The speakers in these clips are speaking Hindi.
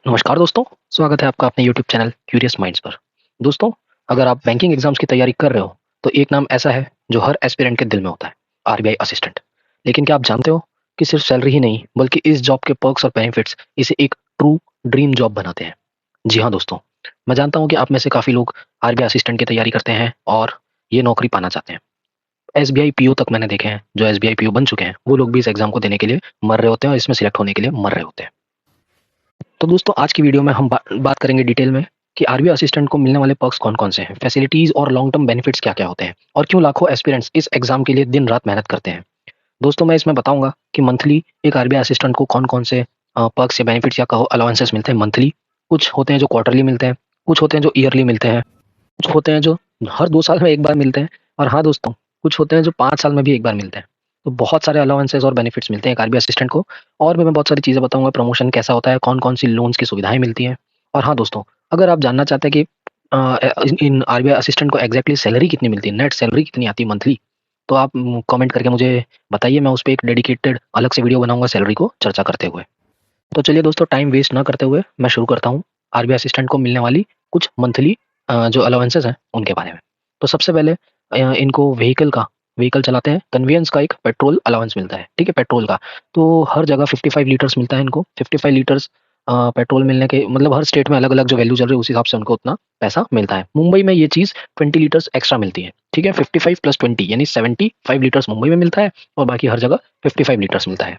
नमस्कार दोस्तों, स्वागत है आपका अपने यूट्यूब चैनल क्यूरियस माइंड्स पर। दोस्तों, अगर आप बैंकिंग एग्जाम्स की तैयारी कर रहे हो, तो एक नाम ऐसा है जो हर एस्पिरेंट के दिल में होता है, आरबीआई असिस्टेंट। लेकिन क्या आप जानते हो कि सिर्फ सैलरी ही नहीं, बल्कि इस जॉब के पर्क्स और बेनिफिट्स इसे एक ट्रू ड्रीम जॉब बनाते हैं। जी हाँ दोस्तों, मैं जानता हूँ कि आप में से काफ़ी लोग आरबीआई असिस्टेंट की तैयारी करते हैं और ये नौकरी पाना चाहते हैं। एसबीआई पीओ तक मैंने देखे हैं, जो एसबीआई पीओ बन चुके हैं, वो लोग भी इस एग्जाम को देने के लिए मर रहे होते हैं और इसमें सिलेक्ट होने के लिए मर रहे होते हैं। तो दोस्तों, आज की वीडियो में हम बात करेंगे डिटेल में कि आरबीआई असिस्टेंट को मिलने वाले पर्क्स कौन-कौन से हैं, फैसिलिटीज़ और लॉन्ग टर्म बेनिफिट्स क्या-क्या होते हैं और क्यों लाखों एस्पिरेंट्स इस एग्ज़ाम के लिए दिन-रात मेहनत करते हैं। दोस्तों, मैं इसमें बताऊँगा कि मंथली एक आरबीआई असिस्टेंट को कौन-कौन से पर्क्स या बेनिफिट्स या कहो अलाउंसेस मिलते हैं मंथली। कुछ होते हैं जो क्वार्टरली मिलते हैं, कुछ होते हैं जो ईयरली मिलते हैं, कुछ होते हैं जो हर 2 साल में 1 बार मिलते हैं और हाँ दोस्तों, कुछ होते हैं जो 5 साल में भी 1 बार मिलते हैं। तो बहुत सारे अलाउंसेस और बेनिफिट्स मिलते हैं एक आरबीआई असिस्टेंट को और भी मैं बहुत सारी चीज़ें बताऊँगा, प्रमोशन कैसा होता है, कौन-कौन सी लोन्स की सुविधाएँ मिलती हैं। और हाँ दोस्तों, अगर आप जानना चाहते हैं कि इन आरबीआई असिस्टेंट को एग्ज़ैक्टली सैलरी कितनी मिलती है, नेट सैलरी कितनी आती है मंथली, तो आप कमेंट करके मुझे बताइए, मैं उस पे एक डेडिकेटेड अलग से वीडियो बनाऊँगा सैलरी को चर्चा करते हुए। तो चलिए दोस्तों, टाइम वेस्ट ना करते हुए मैं शुरू करता हूँ आरबीआई असिस्टेंट को मिलने वाली कुछ मंथली जो अलाउंसेस हैं उनके बारे में। तो सबसे पहले इनको व्हीकल चलाते हैं, कन्वेंस का एक पेट्रोल अलाउंस मिलता है, ठीक है? पेट्रोल का। तो हर जगह 55 लीटर्स मिलता है इनको, 55 लीटर्स पेट्रोल मिलने के मतलब हर स्टेट में अलग-अलग जो वैल्यू चल रही है उस हिसाब से उनको उतना पैसा मिलता है। मुंबई में ये चीज़ 20 लीटर्स एक्स्ट्रा मिलती है, ठीक है? 55 प्लस 20 यानी 75 लीटर्स मुंबई में मिलता है और बाकी हर जगह 55 लीटर्स मिलता है।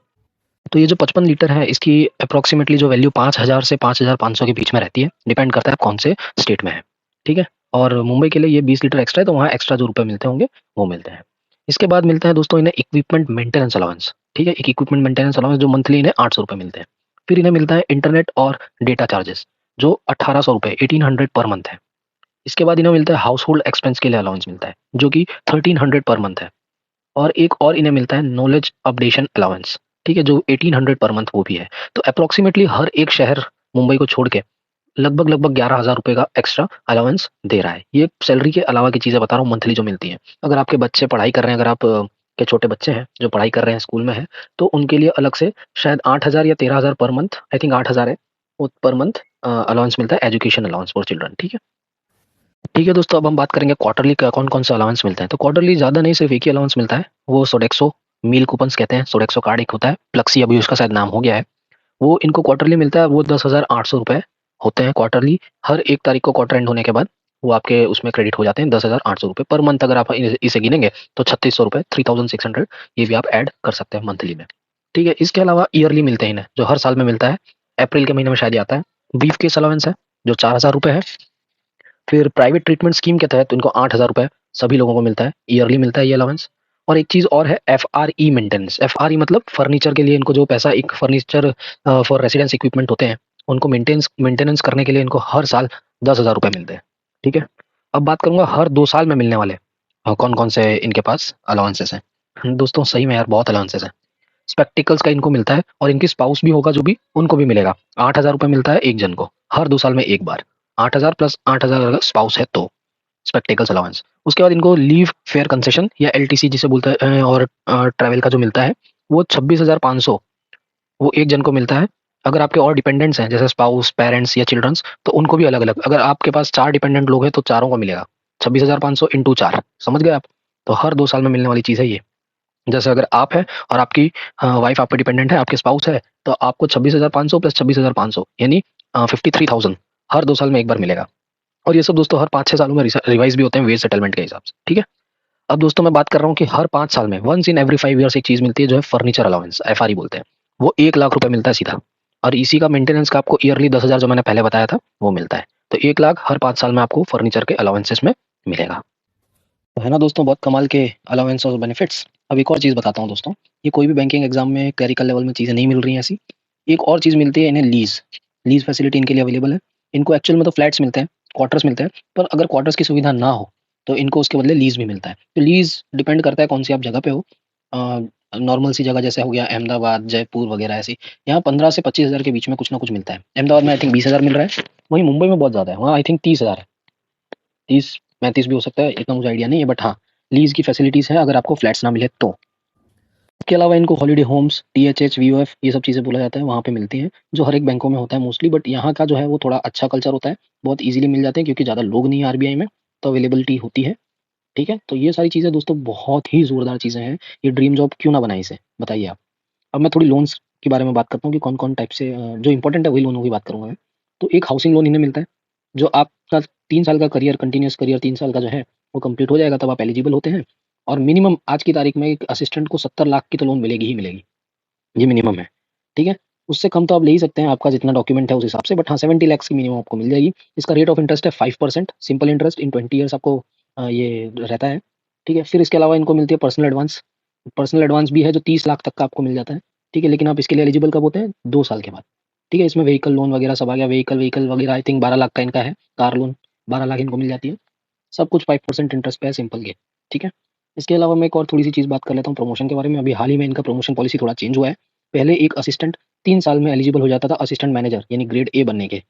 तो ये जो 55 लीटर है, इसकी एप्रोक्सिमेटली जो वैल्यू 5000 से 5500 के बीच में रहती है, डिपेंड करता है आप कौन से स्टेट में हैं, ठीक है? और मुंबई के लिए ये 20 लीटर एक्स्ट्रा है, तो वहाँ एक्स्ट्रा जो रुपए मिलते होंगे, वो मिलते हैं। इसके बाद मिलता है दोस्तों इन्हें इक्विपमेंट मेंटेनेंस अलाउंस, ठीक है? एक इक्विपमेंट मेंटेनेंस अलाउंस जो मंथली इन्हें ₹800 मिलते हैं। फिर इन्हें मिलता है इंटरनेट और डेटा चार्जेस, जो ₹1800 1800 पर मंथ है। इसके बाद इन्हें मिलता है हाउसहोल्ड एक्सपेंस के लिए अलाउंस मिलता है, जो कि 1300 पर मंथ है। और एक और इन्हें मिलता है नॉलेज अपडेशन अलाउंस, ठीक है? जो 1800 पर मंथ वो भी है। तो एप्रोक्सिमेटली हर एक शहर मुंबई को छोड़ के लगभग 11,000 रुपए का एक्स्ट्रा अलाउंस दे रहा है। ये सैलरी के अलावा की चीज़ें बता रहा हूँ मंथली जो मिलती हैं। अगर आपके बच्चे पढ़ाई कर रहे हैं, अगर आप के छोटे बच्चे हैं जो पढ़ाई कर रहे हैं, स्कूल में हैं, तो उनके लिए अलग से शायद 8,000 या 13,000 पर मंथ, आई थिंक 8,000 है, वो पर मंथ अलाउंस मिलता है, एजुकेशन अलाउंस फॉर चिल्ड्रन, ठीक है? ठीक है दोस्तों, अब हम बात करेंगे क्वार्टरली का कौन-कौन सा अलाउंस मिलता है। तो क्वार्टरली ज़्यादा नहीं, सिर्फ़ एक ही अलाउंस मिलता है, वो सोडेक्सो मील कूपन्स कहते हैं। सोडेक्सो कार्ड एक होता है, प्लक्सी अभी उसका शायद नाम हो गया है। वो इनको क्वार्टरली मिलता है, वो ₹10,800 होते हैं क्वार्टरली। हर 1 तारीख को क्वार्टर एंड होने के बाद वो आपके उसमें क्रेडिट हो जाते हैं, ₹10,800 पर मंथ। अगर आप इसे गिनेंगे तो ₹3600 3600 ये भी आप ऐड कर सकते हैं मंथली में, ठीक है? इसके अलावा ईयरली मिलते हैं इन्हें, जो हर साल में मिलता है, अप्रैल के महीने में शायद ये आता है। ब्रीफ केस अलाउंस है, जो ₹4000 है। फिर प्राइवेट ट्रीटमेंट स्कीम के तहत इनको ₹8,000 सभी लोगों को मिलता है, ईयरली मिलता है ये अलाउंस। और एक चीज़ और है, एफआरई मेंटेनेंस। एफआरई मतलब फर्नीचर के लिए इनको जो पैसा, एक फर्नीचर फॉर रेसिडेंस इक्विपमेंट होते हैं, उनको मेंटेनेंस मेंटेनेंस करने के लिए इनको हर साल ₹10,000 मिलते हैं, ठीक है? अब बात करूँगा हर 2 साल में मिलने वाले कौन-कौन से इनके पास अलाउंसेस हैं। दोस्तों सही में यार बहुत अलाउंसेस हैं। स्पेक्टिकल्स का इनको मिलता है और इनकी स्पाउस भी होगा जो भी, उनको भी मिलेगा। ₹8,000 मिलता है 1 जन को, हर 2 साल में 1 बार। 8,000 प्लस 8,000 अगर स्पाउस है तो, स्पेक्टिकल्स अलाउंस। उसके बाद इनको लीव फेयर कंसेशन या एलटीसी जिसे बोलते हैं, और ट्रैवल का जो मिलता है, वो 26,500 वो 1 जन को मिलता है। अगर आपके और डिपेंडेंट्स हैं, जैसे स्पाउस, पेरेंट्स या चिल्ड्रंस, तो उनको भी अलग-अलग। अगर आपके पास 4 डिपेंडेंट लोग हैं, तो चारों को मिलेगा। 26,500 इंटू 4, समझ गए आप? तो हर 2 साल में मिलने वाली चीज़ है ये। जैसे अगर आप हैं और आपकी वाइफ आप पे डिपेंडेंट है, आपके स्पाउस है, तो आपको 26,500 प्लस 26,500 यानी 53,000 हर 2 साल में 1 बार मिलेगा। और ये सब दोस्तों हर 5-6 सालों में रिवाइज़ भी होते हैं वेज सेटलमेंट के हिसाब से, ठीक है? अब दोस्तों मैं बात कर रहा हूँ कि हर 5 साल में, वन्स इन एवरी 5 ईयर्स एक चीज़ मिलती है, जो है फर्नीचर अलाउंस, एफआरई बोलते हैं। वो ₹1,00,000 मिलता है सीधा, और इसी का मेंटेनेंस का आपको ईयरली 10,000 जो मैंने पहले बताया था, वो मिलता है। तो 1,00,000 हर 5 साल में आपको फर्नीचर के अलाउंसेस में मिलेगा। तो है ना दोस्तों, बहुत कमाल के अलाउंस और बेनिफिट्स। अब एक और चीज़ बताता हूँ दोस्तों, ये कोई भी बैंकिंग एग्जाम में क्लरिकल लेवल में चीज़ें नहीं मिल रही हैं ऐसी। एक और चीज़ मिलती है इन्हें, लीज़। लीज़ फैसिलिटी इनके लिए अवेलेबल है। इनको एक्चुअल में तो फ्लैट्स मिलते हैं, क्वार्टर्स मिलते हैं, पर अगर क्वार्टर्स की सुविधा ना हो, तो इनको उसके बदले लीज़ भी मिलता है। तो लीज़ डिपेंड करता है कौन-सी आप जगह पे हो। नॉर्मल सी जगह जैसे हो गया अहमदाबाद, जयपुर वगैरह ऐसी, यहाँ 15 से 25,000 के बीच में कुछ ना कुछ मिलता है। अहमदाबाद में आई थिंक 20,000 मिल रहा है, वहीं मुंबई में बहुत ज़्यादा है, वहाँ आई थिंक 30,000 है। 30-35 भी हो सकता है, इतना मुझे आइडिया नहीं है, बट हाँ, लीज़ की फैसिलिटीज़ हैं अगर आपको फ्लैट्स ना मिले तो। इसके अलावा इनको हॉलिडे होम्स, टीएचएच, वीओएफ ये सब चीज़ें बोला जाता है, वहाँ पे मिलती हैं, जो हर एक बैंकों में होता है मोस्टली। बट यहाँ का जो है वो थोड़ा अच्छा कल्चर होता है, बहुत ईज़िली मिल जाते हैं क्योंकि ज़्यादा लोग नहीं है आरबीआई में, तो अवेलेबिलिटी होती है। ठीक है? तो ये सारी चीज़ें दोस्तों बहुत ही ज़ोरदार चीज़ें हैं। ये ड्रीम जॉब क्यों ना बनाएँ इसे, बताइए आप? अब मैं थोड़ी लोन्स के बारे में बात करता हूँ कि कौन-कौन टाइप से जो इम्पोर्टेंट है वही लोनों की बात करूँगा मैं। तो एक हाउसिंग लोन इन्हें मिलता है, जो आपका 3 साल का करियर कंटीन्यूअस करियर 3 साल का जो है, वो कंप्लीट हो जाएगा तब आप एलिजिबल होते हैं। और मिनिमम आज की तारीख में एक असिस्टेंट को 70 लाख की तो लोन मिलेगी ही मिलेगी, ये मिनिमम है, ठीक है? उससे कम तो आप ले ही सकते हैं, आपका जितना डॉक्यूमेंट है उस हिसाब से, बट हाँ 70 लैक्स की मिनिमम आपको मिल जाएगी। इसका रेट ऑफ इंटरेस्ट है 5% सिंपल इंटरेस्ट इन 20 ईयर्स आपको ये रहता है, ठीक है? फिर इसके अलावा इनको मिलती है पर्सनल एडवांस भी है जो 30 लाख तक का आपको मिल जाता है, ठीक है? लेकिन आप इसके लिए एलिजिबल कब होते हैं? 2 साल के बाद, ठीक है? इसमें व्हीकल लोन वगैरह सब आ गया, व्हीकल वगैरह आई थिंक 12 लाख का इनका है, कार लोन 12 लाख इनको मिल जाती है। सब कुछ 5% इंटरेस्ट पे है सिंपल के, ठीक है? इसके अलावा मैं एक और थोड़ी-सी चीज़ बात कर लेता हूँ प्रमोशन के बारे में। अभी हाल ही में इनका प्रमोशन पॉलिसी थोड़ा चेंज हुआ है। पहले एक असिस्टेंट 3 साल में एलिजिबल हो जाता था असिस्टेंट मैनेजर यानी ग्रेड ए बनने के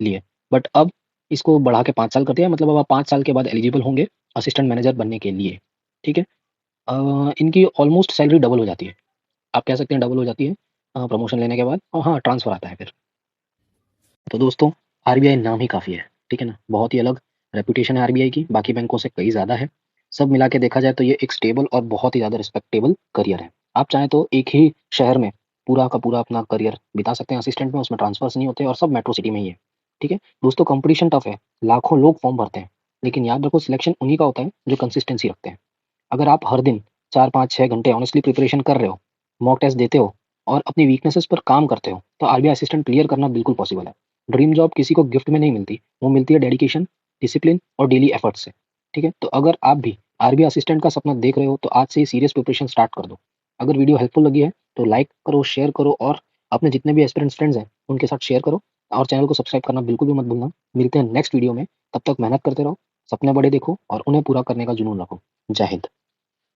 लिए। बट अब इसको बढ़ा के 5 साल कर दिया, मतलब अब आप 5 साल के बाद एलिजिबल होंगे असिस्टेंट मैनेजर बनने के लिए, ठीक है? इनकी ऑलमोस्ट सैलरी डबल हो जाती है। आप कह सकते हैं डबल हो जाती है प्रमोशन लेने के बाद और हाँ, ट्रांसफ़र आता है फिर। तो दोस्तों आरबीआई नाम ही काफ़ी है, ठीक है ना? बहुत ही अलग रेपुटेशन है आरबीआई की, बाकी बैंकों से कहीं ज़्यादा है। सब मिला के देखा जाए तो ये एक स्टेबल और बहुत ही ज़्यादा रिस्पेक्टेबल करियर है। आप चाहें तो एक ही शहर में पूरा का पूरा अपना करियर बिता सकते हैं असिस्टेंट में, उसमें ट्रांसफर्स नहीं होते और सब मेट्रो सिटी में ही है, ठीक है? दोस्तों कॉम्पिटिशन टफ है, लाखों लोग फॉर्म भरते हैं, लेकिन याद रखो सिलेक्शन उन्हीं का होता है जो कंसिस्टेंसी रखते हैं। अगर आप हर दिन 4, 5, 6 घंटे ऑनेस्टली प्रिपरेशन कर रहे हो, मॉक टेस्ट देते हो और अपनी वीकनेसेस पर काम करते हो, तो आरबीआई असिस्टेंट क्लियर करना बिल्कुल पॉसिबल है। ड्रीम जॉब किसी को गिफ्ट में नहीं मिलती, वो मिलती है डेडिकेशन, डिसिप्लिन और डेली एफर्ट से, ठीक है? तो अगर आप भी आरबीआई असिस्टेंट का सपना देख रहे हो, तो आज से ही सीरियस प्रिपरेशन स्टार्ट कर दो। अगर वीडियो हेल्पफुल लगी है, तो लाइक करो, शेयर करो और अपने जितने भी एस्पिरेंट्स फ्रेंड्स हैं, उनके साथ शेयर करो और चैनल को सब्सक्राइब करना बिल्कुल भी मत भूलना। मिलते हैं नेक्स्ट वीडियो में, तब तक मेहनत करते रहो, सपने बड़े देखो और उन्हें पूरा करने का जुनून रखो। जय हिंद।